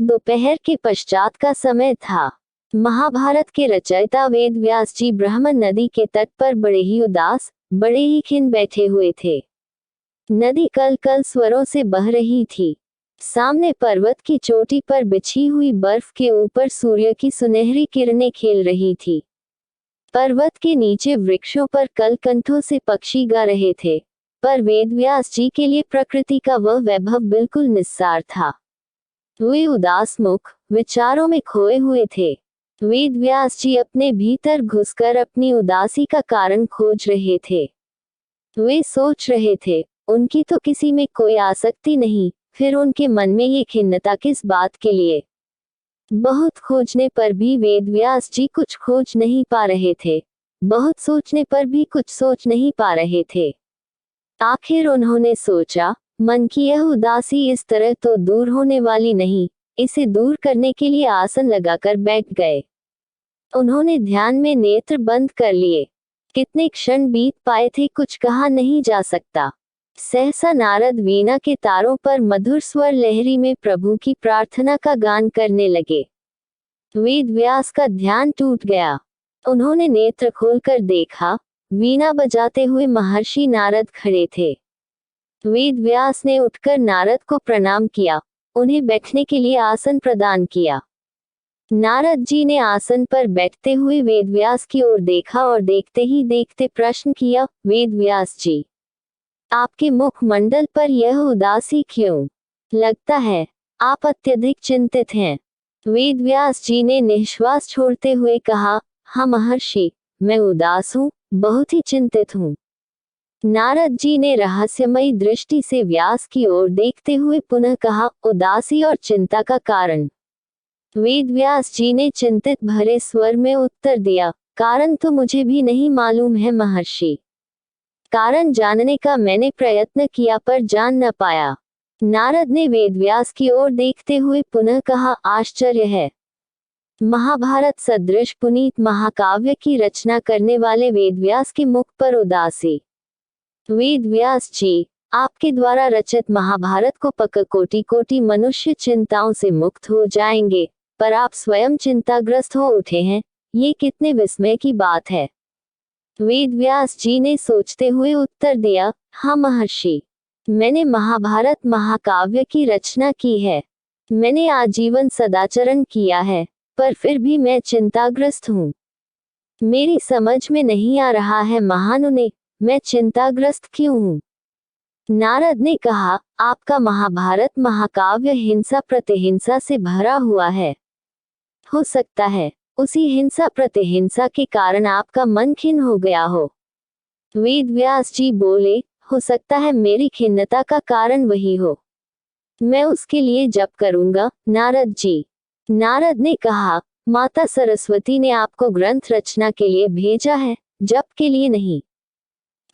दोपहर के पश्चात का समय था। महाभारत के रचयिता वेद व्यास जी ब्रह्म नदी के तट पर बड़े ही उदास, बड़े ही खिन्न बैठे हुए थे। नदी कल कल स्वरों से बह रही थी। सामने पर्वत की चोटी पर बिछी हुई बर्फ के ऊपर सूर्य की सुनहरी किरणें खेल रही थी। पर्वत के नीचे वृक्षों पर कलकंठों से पक्षी गा रहे थे, पर वेदव्यास जी के लिए प्रकृति का वह वैभव बिल्कुल निस्सार था। वे उदास मुख, विचारों में खोए हुए थे। वेदव्यास जी अपने भीतर घुसकर अपनी उदासी का कारण खोज रहे थे। वे सोच रहे थे, उनकी तो किसी में कोई आसक्ति नहीं, फिर उनके मन में ये खिन्नता किस बात के लिए? बहुत खोजने पर भी वेदव्यास जी कुछ खोज नहीं पा रहे थे। बहुत सोचने पर भी कुछ सोच नहीं पा रहे थे। आखिर उन्होंने सोचा, मन की यह उदासी इस तरह तो दूर होने वाली नहीं, इसे दूर करने के लिए आसन लगाकर बैठ गए। उन्होंने ध्यान में नेत्र बंद कर लिए। कितने क्षण बीत पाए थे कुछ कहा नहीं जा सकता। सहसा नारद वीणा के तारों पर मधुर स्वर लहरी में प्रभु की प्रार्थना का गान करने लगे। वेद व्यास का ध्यान टूट गया। उन्होंने नेत्र खोलकर देखा, वीणा बजाते हुए महर्षि नारद खड़े थे। वेद व्यास ने उठकर नारद को प्रणाम किया, उन्हें बैठने के लिए आसन प्रदान किया। नारद जी ने आसन पर बैठते हुए वेदव्यास की ओर देखा और देखते ही देखते प्रश्न किया, वेदव्यास जी, आपके मुखमंडल पर यह उदासी क्यों? लगता है आप अत्यधिक चिंतित हैं। वेदव्यास जी ने निश्वास छोड़ते हुए कहा, हाँ महर्षि, मैं उदास हूँ, बहुत ही चिंतित हूँ। नारद जी ने रहस्यमयी दृष्टि से व्यास की ओर देखते हुए पुनः कहा, उदासी और चिंता का कारण? वेदव्यास जी ने चिंतित भरे स्वर में उत्तर दिया, कारण तो मुझे भी नहीं मालूम है महर्षि। कारण जानने का मैंने प्रयत्न किया पर जान न पाया। नारद ने वेदव्यास की ओर देखते हुए पुनः कहा, आश्चर्य है। महाभारत सदृश पुनीत महाकाव्य की रचना करने वाले वेदव्यास के मुख पर उदासी। वेदव्यास जी, आपके द्वारा रचित महाभारत को पक कोटि कोटि मनुष्य चिंताओं से मुक्त हो जाएंगे, पर आप स्वयं चिंताग्रस्त हो उठे हैं, ये कितने विस्मय की बात है। वेदव्यास जी ने सोचते हुए उत्तर दिया, हाँ महर्षि, मैंने महाभारत महाकाव्य की रचना की है। मैंने आजीवन सदाचरण किया है, पर फिर भी मैं चिंताग्रस्त हूँ। मेरी समझ में नहीं आ रहा है महामुने, मैं चिंताग्रस्त क्यों हूँ? नारद ने कहा, आपका महाभारत महाकाव्य हिंसा प्रतिहिंसा से भरा हुआ है। हो सकता है उसी हिंसा प्रतिहिंसा के कारण आपका मन खिन्न हो गया हो। वेदव्यास जी बोले, हो सकता है मेरी खिन्नता का कारण वही हो। मैं उसके लिए जप करूंगा नारद जी। नारद ने कहा, माता सरस्वती ने आपको ग्रंथ रचना के लिए भेजा है, जप के लिए नहीं।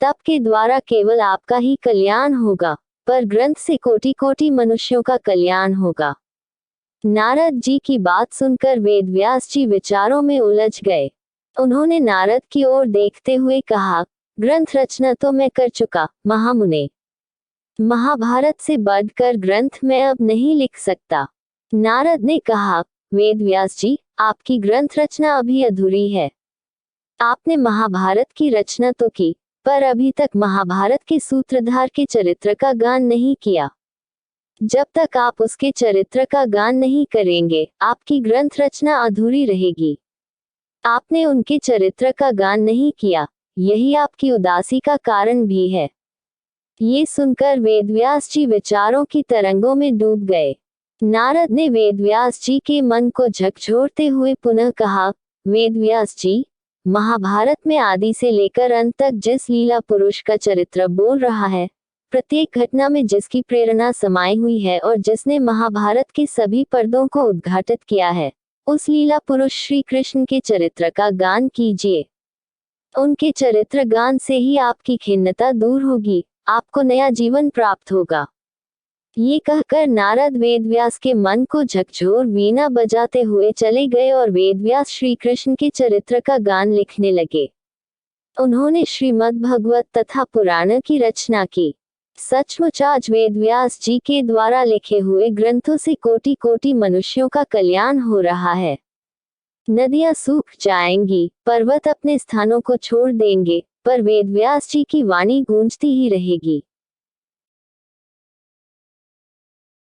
तप के द्वारा केवल आपका ही कल्याण होगा, पर ग्रंथ से कोटि कोटि मनुष्यों का कल्याण होगा। नारद जी की बात सुनकर वेदव्यास जी विचारों में उलझ गए। उन्होंने नारद की ओर देखते हुए कहा, ग्रंथ रचना तो मैं कर चुका महामुने। महाभारत से बढ़कर ग्रंथ मैं अब नहीं लिख सकता। नारद ने कहा, वेदव्यास जी, आपकी ग्रंथ रचना अभी अधूरी है। आपने महाभारत की रचना तो की, पर अभी तक महाभारत के सूत्रधार के चरित्र का गान नहीं किया। जब तक आप उसके चरित्र का गान नहीं करेंगे, आपकी ग्रंथ रचना अधूरी रहेगी। आपने उनके चरित्र का गान नहीं किया, यही आपकी उदासी का कारण भी है। ये सुनकर वेदव्यास जी विचारों की तरंगों में डूब गए। नारद ने वेदव्यास जी के मन को झकझोरते हुए पुनः कहा, वेदव्यास जी, महाभारत में आदि से लेकर अंत तक जिस लीला पुरुष का चरित्र बोल रहा है, प्रत्येक घटना में जिसकी प्रेरणा समाई हुई है और जिसने महाभारत के सभी पर्दों को उद्घाटित किया है, उस लीला पुरुष श्री कृष्ण के चरित्र का गान कीजिए। उनके चरित्र गान से ही आपकी खिन्नता दूर होगी, आपको नया जीवन प्राप्त होगा। ये कहकर नारद वेदव्यास के मन को झकझोर वीणा बजाते हुए चले गए और वेदव्यास श्री कृष्ण के चरित्र का गान लिखने लगे। उन्होंने श्रीमद् भगवत तथा पुराण की रचना की। सचमुच आज वेद व्यास जी के द्वारा लिखे हुए ग्रंथों से कोटि कोटि मनुष्यों का कल्याण हो रहा है। नदियां सूख जाएंगी, पर्वत अपने स्थानों को छोड़ देंगे, पर वेद व्यास जी की वाणी गूंजती ही रहेगी।